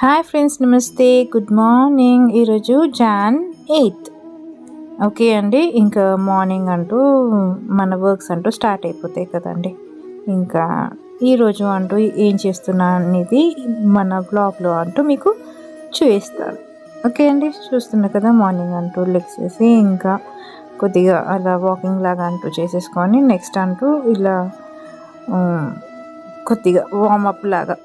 Hi friends, నమస్తే, good morning. ఈరోజు John 8. Okay అండి. ఇంకా మార్నింగ్ అంటూ మన వర్క్స్ అంటూ స్టార్ట్ అయిపోతాయి కదండి. ఇంకా ఈరోజు అంటూ ఏం చేస్తున్నా అనేది మన బ్లాగ్లో అంటూ మీకు చూపిస్తాను. ఓకే అండి, చూస్తున్నా కదా. మార్నింగ్ అంటూ లెగ్సేసి ఇంకా కొద్దిగా అలా వాకింగ్ లాగా అంటూ చేసేసుకొని నెక్స్ట్ అంటూ ఇలా కొద్దిగా వార్మప్ లాగా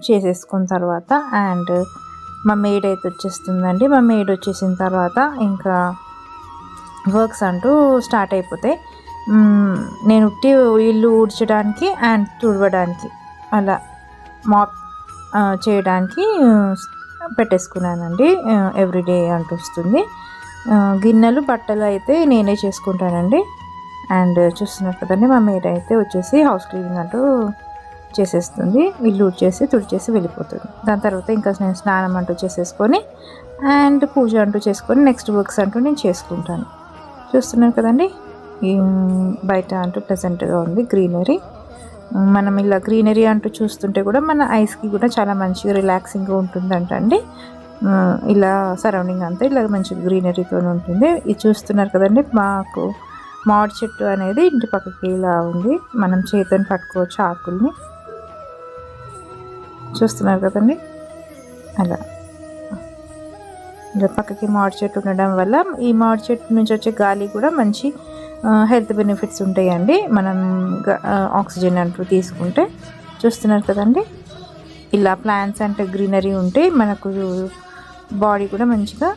చేసేసుకున్న తర్వాత అండ్ మా మెయిడ్ అయితే వచ్చేస్తుందండి. మా మెయిడ్ వచ్చేసిన తర్వాత ఇంకా వర్క్స్ అంటూ స్టార్ట్ అయిపోతాయి. నేను ఇల్లు ఊడ్చడానికి అండ్ తుడవడానికి అలా మాప్ చేయడానికి పెట్టేసుకున్నానండి. ఎవ్రీడే అంటూ వస్తుంది. గిన్నెలు బట్టలు అయితే నేనే చేసుకుంటానండి. అండ్ చూస్తున్నారు కదండి, మా మెయిడ్ అయితే వచ్చేసి హౌస్ క్లీనింగ్ అంటూ చేసేస్తుంది. ఇల్లు ఊడ్చేసి తుడిచేసి వెళ్ళిపోతుంది. దాని తర్వాత ఇంకా నేను స్నానం అంటూ చేసేసుకొని అండ్ పూజ అంటూ చేసుకొని నెక్స్ట్ వర్క్స్ అంటూ నేను చేసుకుంటాను. చూస్తున్నాను కదండి, బయట అంటూ ప్లెజెంట్గా ఉంది గ్రీనరీ. మనం ఇలా గ్రీనరీ అంటూ చూస్తుంటే కూడా మన ఐస్కి కూడా చాలా మంచిగా రిలాక్సింగ్గా ఉంటుందంట అండి. ఇలా సరౌండింగ్ అంతా ఇలా మంచి గ్రీనరీతో ఉంటుంది. ఇది చూస్తున్నారు కదండి, మాకు మామిడి చెట్టు అనేది ఇంటి పక్కకి ఇలా ఉంది. మనం చేతిని పట్టుకోవచ్చు ఆకుల్ని. చూస్తున్నారు కదండి, అలా ఇలా పక్కకి మామిడి చెట్టు ఉండడం వల్ల ఈ మామిడి చెట్టు నుంచి వచ్చే గాలి కూడా మంచి హెల్త్ బెనిఫిట్స్ ఉంటాయండి, మనం ఆక్సిజన్ అంటూ తీసుకుంటే. చూస్తున్నారు కదండి, ఇలా ప్లాంట్స్ అంటే గ్రీనరీ ఉంటే మనకు బాడీ కూడా మంచిగా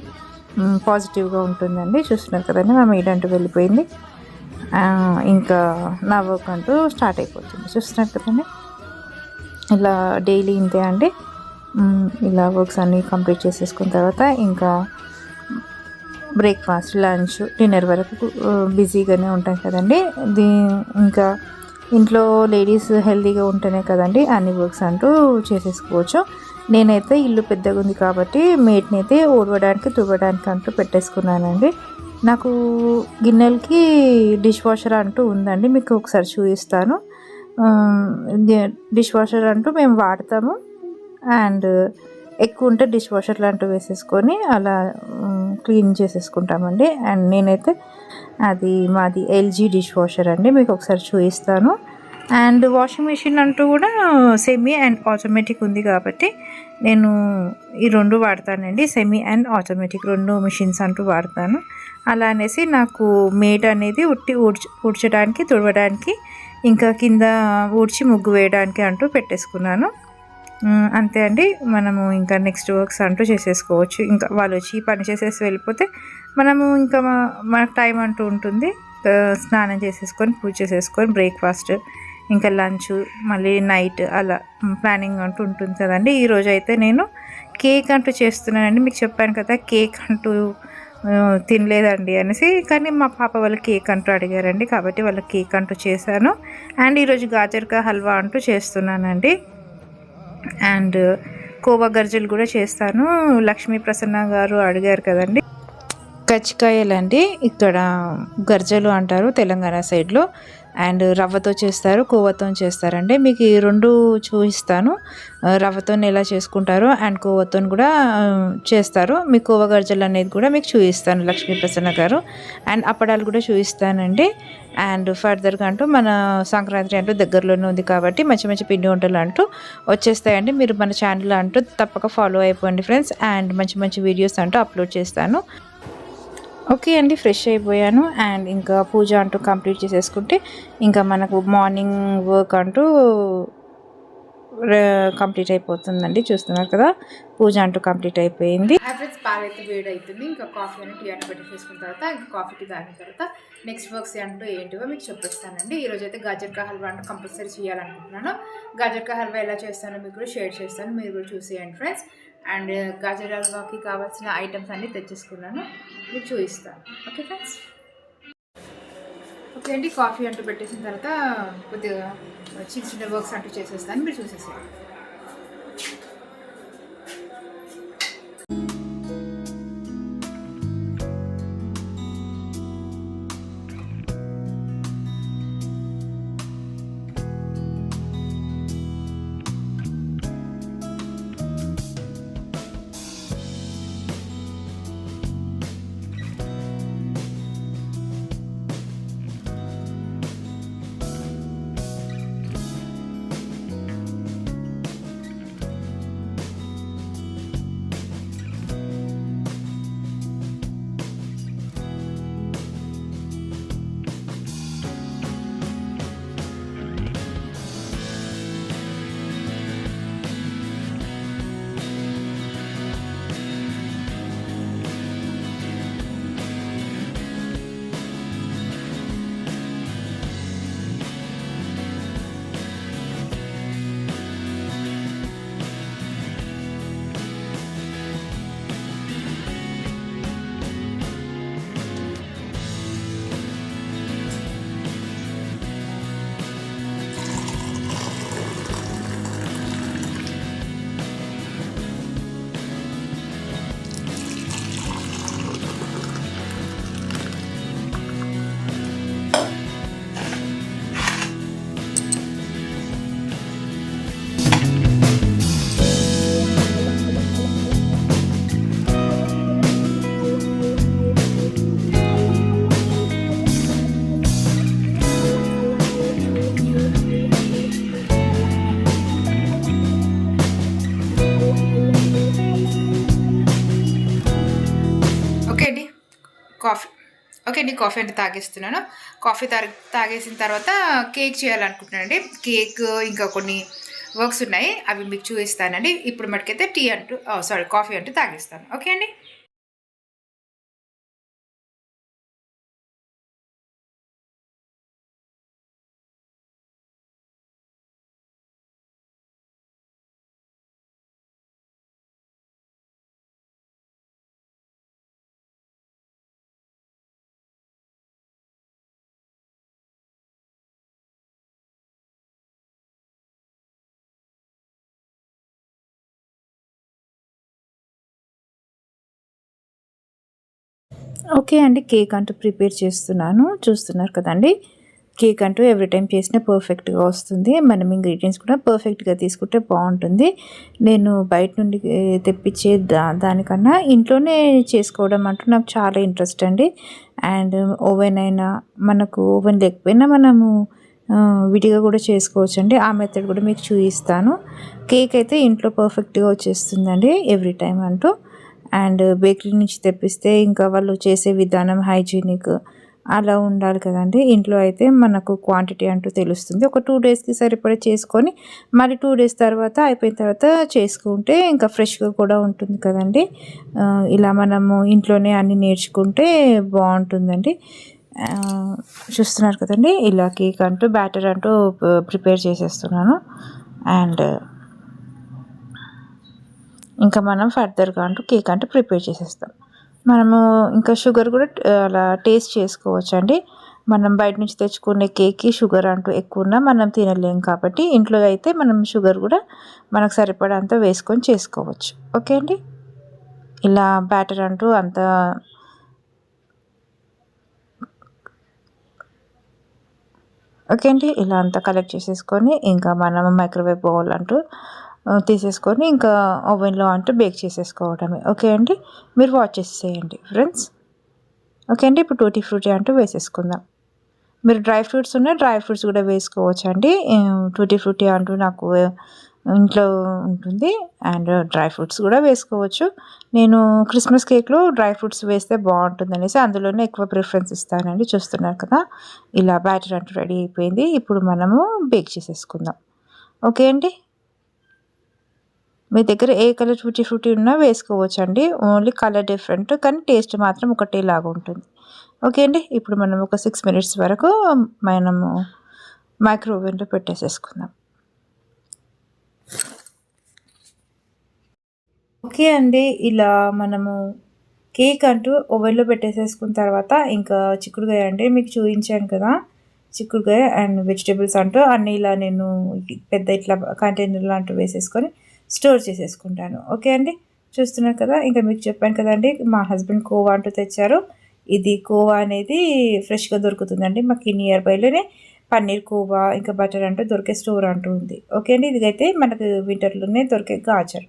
పాజిటివ్గా ఉంటుందండి. చూస్తున్నారు కదండి, మా మెయిడ్ అంటూ వెళ్ళిపోయింది. ఇంకా నా వర్క్ అంటూ స్టార్ట్ అయిపోతుంది. చూస్తున్నారు కదండి, ఇలా డైలీ ఇంతే అండి. ఇలా వర్క్స్ అన్నీ కంప్లీట్ చేసేసుకున్న తర్వాత ఇంకా బ్రేక్ఫాస్ట్, లంచ్, డిన్నర్ వరకు బిజీగానే ఉంటాం కదండి. ఇంకా ఇంట్లో లేడీస్ హెల్తీగా ఉంటేనే కదండి అన్ని వర్క్స్ అంటూ చేసేసుకోవచ్చు. నేనైతే ఇల్లు పెద్దగా ఉంది కాబట్టి మేట్ని అయితే ఊడవడానికి తుడవడానికి అంటూ పెట్టేసుకున్నానండి. నాకు గిన్నెలకి డిష్ వాషర్ అంటూ ఉందండి, మీకు ఒకసారి చూపిస్తాను. డిష్ వాషర్ అంటూ మేము వాడతాము. అండ్ ఎక్కువ ఉంటే డిష్ వాషర్ లాంటివి వేసేసుకొని అలా క్లీన్ చేసేసుకుంటామండి. అండ్ నేనైతే అది మాది ఎల్జీ డిష్ వాషర్ అండి, మీకు ఒకసారి చూపిస్తాను. అండ్ వాషింగ్ మెషిన్ అంటూ కూడా సెమీ అండ్ ఆటోమేటిక్ ఉంది కాబట్టి నేను ఈ రెండు వాడతానండి. సెమీ అండ్ ఆటోమేటిక్ రెండు మిషన్స్ అంటూ వాడతాను. అలా అనేసి నాకు మేట్ అనేది ఊడ్చడానికి, తుడవడానికి, ఇంకా కింద ఊడ్చి ముగ్గు వేయడానికి అంటూ పెట్టేసుకున్నాను. అంతే అండి. మనము ఇంకా నెక్స్ట్ వర్క్స్ అంటూ చేసేసుకోవచ్చు. ఇంకా వాళ్ళు వచ్చి పని చేసేసి వెళ్ళిపోతే మనము ఇంకా మనకు టైం అంటూ ఉంటుంది. స్నానం చేసేసుకొని పూజ చేసేసుకొని బ్రేక్ఫాస్ట్, ఇంకా లంచ్, మళ్ళీ నైట్ అలా ప్లానింగ్ అంటూ ఉంటుంది కదండి. ఈరోజు అయితే నేను కేక్ అంటూ చేస్తున్నానండి. మీకు చెప్పాను కదా కేక్ అంటూ తినలేదండి అనేసి, కానీ మా పాప వాళ్ళు కేక్ అంటూ అడిగారండి కాబట్టి వాళ్ళకి కేక్ అంటూ చేశాను. అండ్ ఈరోజు గాజర్కా హల్వా అంటూ చేస్తున్నానండి. అండ్ కోవా గర్జలు కూడా చేస్తాను. లక్ష్మీ ప్రసన్న గారు అడిగారు కదండి. కజ్జికాయలండి, ఇక్కడ గర్జలు అంటారు తెలంగాణ సైడ్లో. అండ్ రవ్వతో చేస్తారు, కోవాతో చేస్తారండి. మీకు ఈ రెండు చూపిస్తాను, రవ్వతో ఎలా చేసుకుంటారో అండ్ కోవాతో కూడా చేస్తారు. మీ కోవా గర్జలు అనేది కూడా మీకు చూపిస్తాను లక్ష్మీ ప్రసన్న గారు. అండ్ అప్పడాలు కూడా చూపిస్తానండి. అండ్ ఫర్దర్గా అంటూ మన సంక్రాంతి అంటూ దగ్గరలోనే ఉంది కాబట్టి మంచి మంచి పిండి వంటలు అంటూ వచ్చేస్తాయండి. మీరు మన ఛానల్ అంటూ తప్పక ఫాలో అయిపోండి ఫ్రెండ్స్. అండ్ మంచి మంచి వీడియోస్ అంటూ అప్లోడ్ చేస్తాను. ఓకే అండి, ఫ్రెష్ అయిపోయాను. అండ్ ఇంకా పూజ అంటూ కంప్లీట్ చేసేసుకుంటే ఇంకా మనకు మార్నింగ్ వర్క్ అంటూ కంప్లీట్ అయిపోతుందండి. చూస్తున్నారు కదా, పూజ అంటూ కంప్లీట్ అయిపోయింది. ఫ్రెండ్స్, పాలు అయితే వేడి అవుతుంది. ఇంకా కాఫీ అని టీ అని పెట్టేసుకున్న తర్వాత ఇంకా కాఫీ టీ తాగిన తర్వాత నెక్స్ట్ వర్క్స్ అంటూ ఏంటివో మీకు చెప్పిస్తానండి. ఈరోజు అయితే గాజర్కా హల్వా అంటూ కంపల్సరీ చేయాలనుకుంటున్నాను. గాజర్కా హల్వా ఎలా చేస్తానో మీకు కూడా షేర్ చేస్తాను, మీరు కూడా చూసేయండి ఫ్రెండ్స్. అండ్ గాజర్ హల్వాకి కావాల్సిన ఐటమ్స్ అన్నీ తెచ్చేసుకున్నాను, మీకు చూపిస్తాను. ఓకే ఫ్రెండ్స్, ఓకే అండి. కాఫీ అంటూ పెట్టేసిన తర్వాత కొద్దిగా చిన్న చిన్న వర్క్స్ అంటూ చేసేస్తాను, మీరు చూసేసేయండి. కాఫీ. ఓకే అండి, కాఫీ అంటే తాగేస్తున్నాను. కాఫీ తాగేసిన తర్వాత కేక్ చేయాలనుకుంటున్నానండి. కేక్ ఇంకా కొన్ని వర్క్స్ ఉన్నాయి, అవి మీకు చూపిస్తానండి. ఇప్పుడు మటుకైతే కాఫీ అంటూ తాగేస్తాను. ఓకే అండి. ఓకే అండి, కేక్ అంటూ ప్రిపేర్ చేస్తున్నాను. చూస్తున్నారు కదండి, కేక్ అంటూ ఎవ్రీ టైం చేసినా పర్ఫెక్ట్గా వస్తుంది. మనం ఇంగ్రీడియంట్స్ కూడా పర్ఫెక్ట్గా తీసుకుంటే బాగుంటుంది. నేను బయట నుండి తెప్పించే దానికన్నా ఇంట్లోనే చేసుకోవడం అంటూ నాకు చాలా ఇంట్రెస్ట్ అండి. అండ్ ఓవెన్ అయినా, మనకు ఓవెన్ లేకపోయినా మనము విడిగా కూడా చేసుకోవచ్చండి. ఆ మెథడ్ కూడా మీకు చూపిస్తాను. కేక్ అయితే ఇంట్లో పర్ఫెక్ట్గా వచ్చేస్తుందండి ఎవ్రీ టైం అంటూ. అండ్ బేకరీ నుంచి తెప్పిస్తే ఇంకా వాళ్ళు చేసే విధానం హైజీనిక్ అలా ఉండాలి కదండి. ఇంట్లో అయితే మనకు క్వాంటిటీ అంటూ తెలుస్తుంది. ఒక 2 డేస్కి సరిపడా చేసుకొని మళ్ళీ 2 డేస్ తర్వాత అయిపోయిన తర్వాత చేసుకుంటే ఇంకా ఫ్రెష్గా కూడా ఉంటుంది కదండి. ఇలా మనము ఇంట్లోనే అన్నీ నేర్చుకుంటే బాగుంటుందండి. చూస్తున్నారు కదండి, ఇలా కేక్ అంటూ బ్యాటర్ అంటూ ప్రిపేర్ చేసేస్తున్నాను. అండ్ ఇంకా మనం ఫర్దర్గా అంటూ కేక్ అంటూ ప్రిపేర్ చేసేస్తాం. మనము ఇంకా షుగర్ కూడా అలా టేస్ట్ చేసుకోవచ్చు అండి. మనం బయట నుంచి తెచ్చుకునే కేక్కి షుగర్ అంటూ ఎక్కువ ఉన్నా మనం తినలేం కాబట్టి ఇంట్లో అయితే మనం షుగర్ కూడా మనకు సరిపడంత వేసుకొని చేసుకోవచ్చు. ఓకే అండి, ఇలా బ్యాటర్ అంటూ అంతా ఓకే అండి, ఇలా అంతా కలెక్ట్ చేసేసుకొని ఇంకా మనం మైక్రోవేవ్ బౌల్ అంటూ తీసేసుకొని ఇంకా ఓవెన్లో అంటూ బేక్ చేసేసుకోవడమే. ఓకే అండి, మీరు వాచ్ చేసేయండి ఫ్రెండ్స్. ఓకే అండి, ఇప్పుడు టూటీ ఫ్రూటీ అంటూ వేసేసుకుందాం. మీరు డ్రై ఫ్రూట్స్ ఉన్న డ్రై ఫ్రూట్స్ కూడా వేసుకోవచ్చు అండి. టూటీ ఫ్రూటీ అంటూ నాకు ఇంట్లో ఉంటుంది. అండ్ డ్రై ఫ్రూట్స్ కూడా వేసుకోవచ్చు. నేను క్రిస్మస్ కేక్లో డ్రై ఫ్రూట్స్ వేస్తే బాగుంటుంది అనేసి అందులోనే ఎక్కువ ప్రిఫరెన్స్ ఇస్తానండి. చూస్తున్నారు కదా, ఇలా బ్యాటర్ అంటూ రెడీ అయిపోయింది. ఇప్పుడు మనము బేక్ చేసేసుకుందాం. ఓకే అండి, మీ దగ్గర ఏ కలర్ టూటీ ఫ్రూటీ ఉన్నా వేసుకోవచ్చు అండి. ఓన్లీ కలర్ డిఫరెంట్, కానీ టేస్ట్ మాత్రం ఒకటేలాగా ఉంటుంది. ఓకే అండి, ఇప్పుడు మనం ఒక 6 మినిట్స్ వరకు మనము మైక్రోవేవ్లో పెట్టేసేసుకుందాం. ఓకే అండి, ఇలా మనము కేక్ అంటూ ఓవెన్లో పెట్టేసేసుకున్న తర్వాత ఇంకా చిక్కుడుకాయ అండి మీకు చూపించాను కదా, చిక్కుడుకాయ అండ్ వెజిటేబుల్స్ అంటూ అన్నీ ఇలా నేను పెద్ద ఇట్లా కంటైనర్ లాంటివి వేసేసుకొని స్టోర్ చేసేసుకుంటాను. ఓకే అండి, చూస్తున్నారు కదా, ఇంకా మీకు చెప్పాను కదండి, మా హస్బెండ్ కోవా అంటూ తెచ్చారు. ఇది కోవా అనేది ఫ్రెష్గా దొరుకుతుందండి మాకు నియర్ బైలోనే. పన్నీర్ కోవా ఇంకా బటర్ అంటూ దొరికే స్టోర్ అంటూ ఉంది. ఓకే అండి, ఇదైతే మనకు వింటర్లోనే దొరికే గాజర్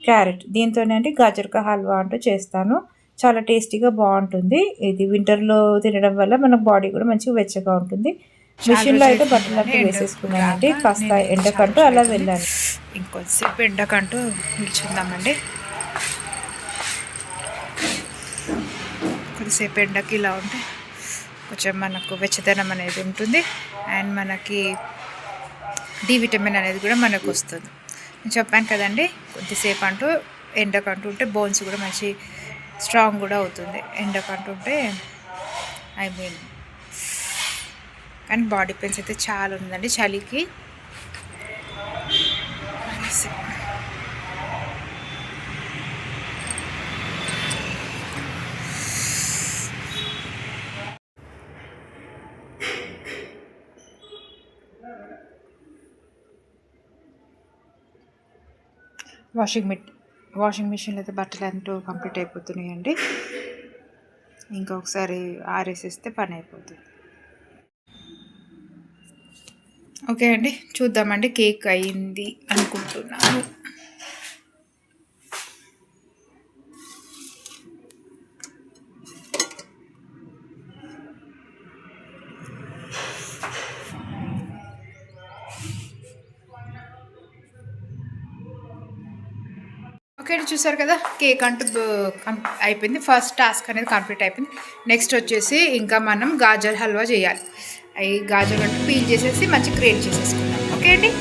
క్యారెట్, దీంతోనే అండి గాజర్కా హల్వా అంటూ చేస్తాను. చాలా టేస్టీగా బాగుంటుంది. ఇది వింటర్లో తినడం వల్ల మన బాడీ కూడా మంచిగా వెచ్చగా ఉంటుంది. మిషన్లో అయితే బట్టలు అంటూ వేసేసుకున్నానండి. కాస్త ఎండకంటూ అలా వెళ్ళాను. ఇంకొద్దిసేపు ఎండకంటూ నిల్చుందామండి. కొద్దిసేపు ఎండకి ఇలా ఉంటే కొంచెం మనకు వెచ్చదనం అనేది ఉంటుంది. అండ్ మనకి డి విటమిన్ అనేది కూడా మనకు వస్తుంది. నేను చెప్పాను కదండి, కొద్దిసేపు అంటూ ఎండకంటూ ఉంటే బోన్స్ కూడా మంచి స్ట్రాంగ్ కూడా అవుతుంది. ఎండకంటూ ఉంటే కానీ బాడీ పెయిన్స్ అయితే చాలా ఉందండి చలికి. వాషింగ్ మిషన్లో అయితే బట్టలు అంటూ కంప్లీట్ అయిపోతున్నాయండి. ఇంకొకసారి ఆరేసేస్తే పని అయిపోతుంది. ఓకే అండి, చూద్దామండి. కేక్ అయింది అనుకుంటున్నాను. ఓకే, చూసారు కదా, కేక్ అంటూ అయిపోయింది. ఫస్ట్ టాస్క్ అనేది కంప్లీట్ అయిపోయింది. నెక్స్ట్ వచ్చేసి ఇంకా మనం గాజర్ హల్వా చేయాలి. అవి గాజర్ అంటూ పీల్ చేసేసి మంచిగా గ్రేట్ చేసేసుకుందాం. ఓకే అండి.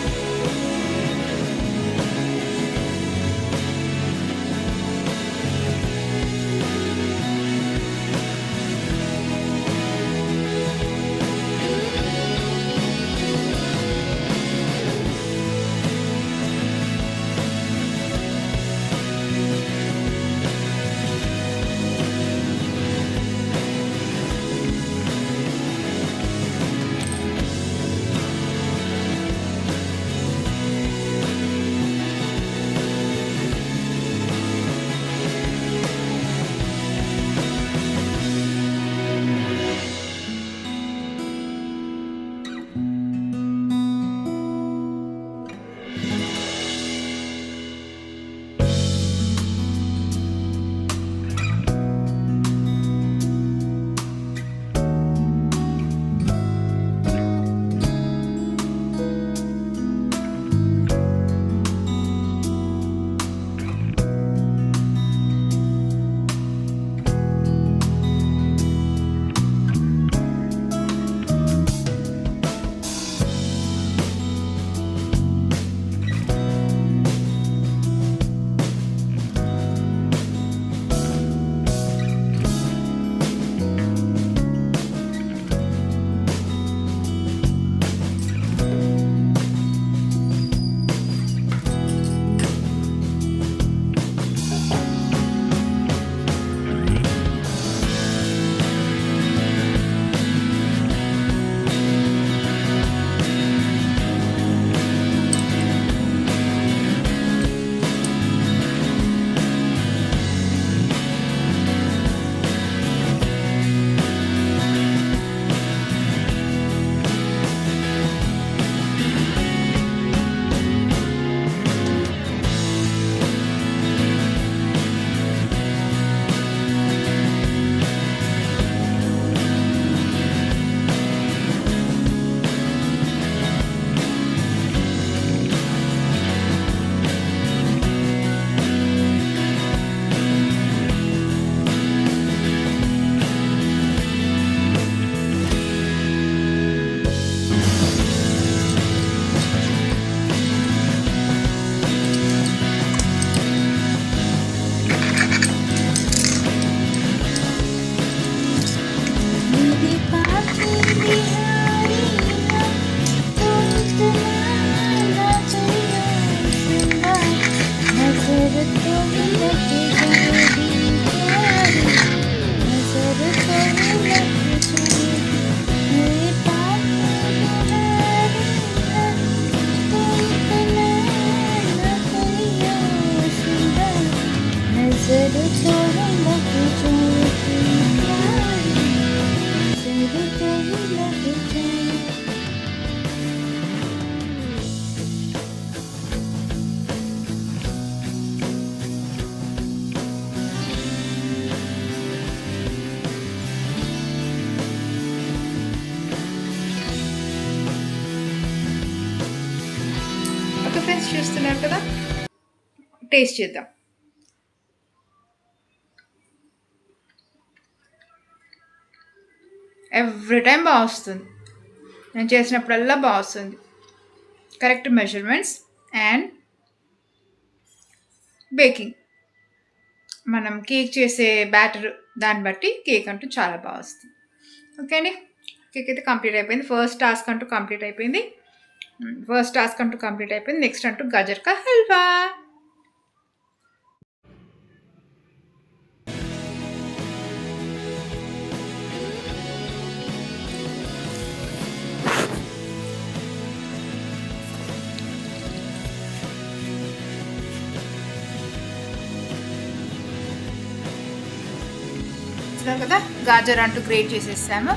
ఫ్రెండ్స్ చూస్తున్నారు కదా, టేస్ట్ చేద్దాం. ఎవ్రీ టైం బాగా వస్తుంది, నేను చేసినప్పుడల్లా బాగా వస్తుంది. కరెక్ట్ మెజర్మెంట్స్ అండ్ బేకింగ్, మనం కేక్ చేసే బ్యాటర్ దాన్ని బట్టి కేక్ అంటూ చాలా బాగా వస్తుంది. ఓకే అండి, కేక్ అయితే కంప్లీట్ అయిపోయింది. ఫస్ట్ టాస్క్ అంటూ కంప్లీట్ అయిపోయింది. నెక్స్ట్ అంటూ గాజర్ కా హల్వా. కదా, గాజర్ అంటూ గ్రేట్ చేసేసాము.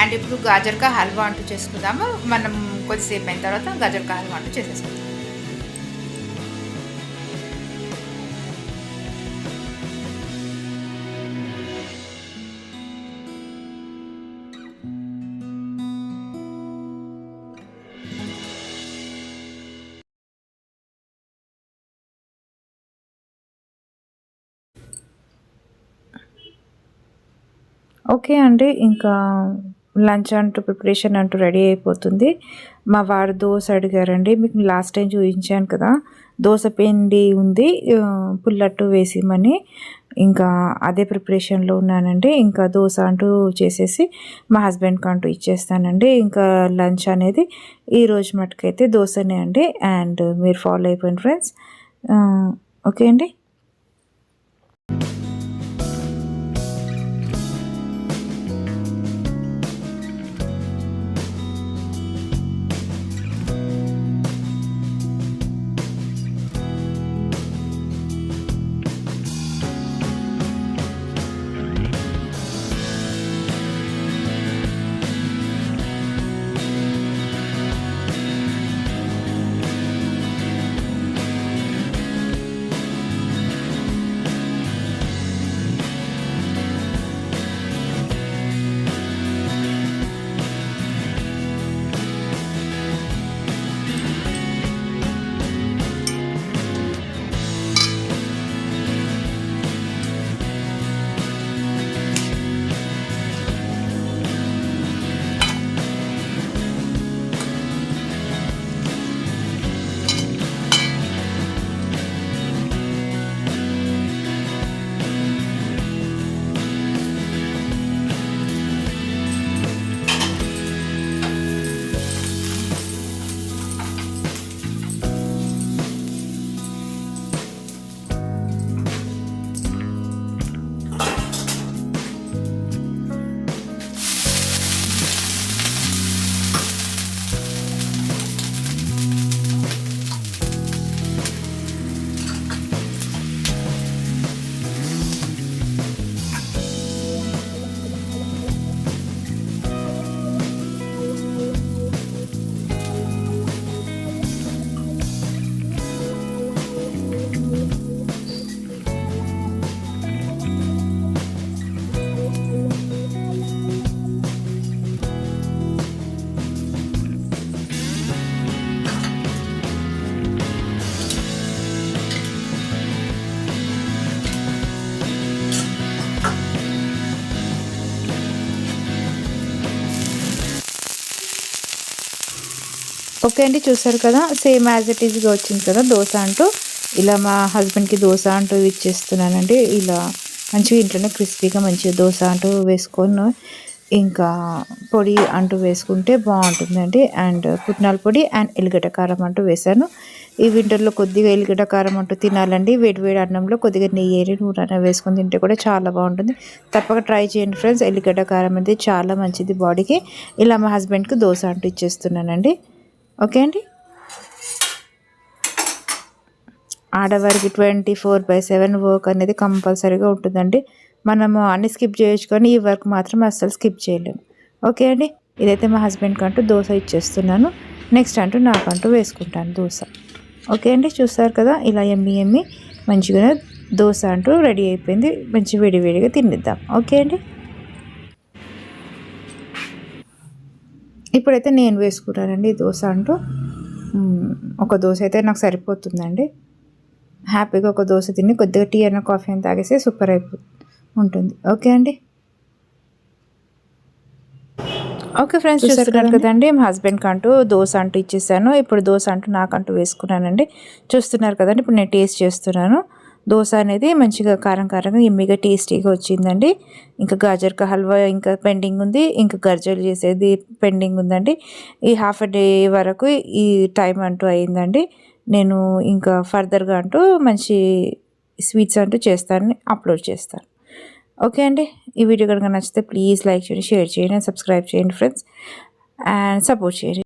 అండ్ ఇప్పుడు గాజర్ కా హల్వా అంటూ చేసుకుందాము. మనం కొద్దిసేపు అయిన తర్వాత గాజర్ కా హల్వా అంటూ చేసేసుకుందాం. ఓకే అండి. ఇంకా లంచ్ అంటూ ప్రిపరేషన్ అంటూ రెడీ అయిపోతుంది. మా వారు దోస అడిగారండి. మీకు లాస్ట్ టైం చూపించాను కదా! దోస పిండి ఉంది. పుల్లట్టు వేసిమని. ఇంకా అదే ప్రిపరేషన్‌లో ఉన్నానండి. ఇంకా దోస అంటూ చేసేసి మా హస్బెండ్‌కి అంటూ ఇచ్చేస్తానండి. ఇంకా లంచ్ అనేది ఈరోజు మటుకైతే దోసనే అండి. అండ్ మీరు ఫాలో అయిపోండి ఫ్రెండ్స్. ఓకే అండి. ఓకే అండి. చూసారు కదా! సేమ్ యాజ్ ఇట్ ఈజ్‌గా వచ్చింది కదా దోస అంటూ. ఇలా మా హస్బెండ్‌కి దోస అంటూ ఇచ్చేస్తున్నానండి. ఇలా మంచిగా ఇంట్లోనే క్రిస్పీగా మంచిగా దోస అంటూ వేసుకొని ఇంకా పొడి అంటూ వేసుకుంటే బాగుంటుందండి. అండ్ పుట్నాల పొడి అండ్ ఎల్లిగడ్డ కారం అంటూ వేశాను. ఈ వింటర్లో కొద్దిగా ఎల్లిగడ్డ కారం అంటూ తినాలండి. వేడి వేడి అన్నంలో కొద్దిగా నెయ్యి నూనె వేసుకొని తింటే కూడా చాలా బాగుంటుంది. తప్పక ట్రై చేయండి ఫ్రెండ్స్. ఎల్లిగడ్డ కారం అనేది చాలా మంచిది బాడీకి. ఇలా మా హస్బెండ్‌కి దోస అంటూ ఇచ్చేస్తున్నానండి. ఓకే అండి. ఆడవారికి 24/7 వర్క్ అనేది కంపల్సరీగా ఉంటుందండి. మనము అన్ని స్కిప్ చేయొచ్చు కానీ ఈ వర్క్ మాత్రం అస్సలు స్కిప్ చేయలేము. ఓకే అండి. ఇదైతే మా హస్బెండ్కి అంటూ దోశ ఇచ్చేస్తున్నాను. నెక్స్ట్ అంటూ నాకంటూ వేసుకుంటాను దోశ. ఓకే అండి. చూస్తారు కదా ఇలా ఎమ్మి మంచిగా దోశ అంటూ రెడీ అయిపోయింది. మంచి వేడివేడిగా తినేద్దాం. ఓకే అండి. ఇప్పుడైతే నేను వేసుకున్నానండి దోశ అంటూ. ఒక దోశ అయితే నాకు సరిపోతుందండి. హ్యాపీగా ఒక దోశ తిని కొద్దిగా టీ అన్న కాఫీ అని తాగేస్తే సూపర్ ఉంటుంది. ఓకే అండి. ఓకే ఫ్రెండ్స్, చూస్తున్నారు కదండి మా హస్బెండ్కి అంటూ దోశ అంటూ ఇచ్చేసాను. ఇప్పుడు దోశ అంటూ నాకంటూ వేసుకున్నానండి. చూస్తున్నారు కదండి. ఇప్పుడు నేను టేస్ట్ చేస్తున్నాను. దోశ అనేది మంచిగా కారంగా ఎమ్మిగా టేస్టీగా వచ్చిందండి. ఇంకా గాజర్ కా హల్వా ఇంకా పెండింగ్ ఉంది. ఇంకా గర్జలు చేసేది పెండింగ్ ఉందండి. ఈ హాఫ్ డే వరకు ఈ టైం అంటూ అయిందండి. నేను ఇంకా ఫర్దర్గా అంటూ మంచి స్వీట్స్ అంటూ అప్లోడ్ చేస్తాను. ఓకే అండి. ఈ వీడియో కనుక నచ్చితే ప్లీజ్ లైక్ చేయండి, షేర్ చేయండి, సబ్స్క్రైబ్ చేయండి ఫ్రెండ్స్, అండ్ సపోర్ట్ చేయండి.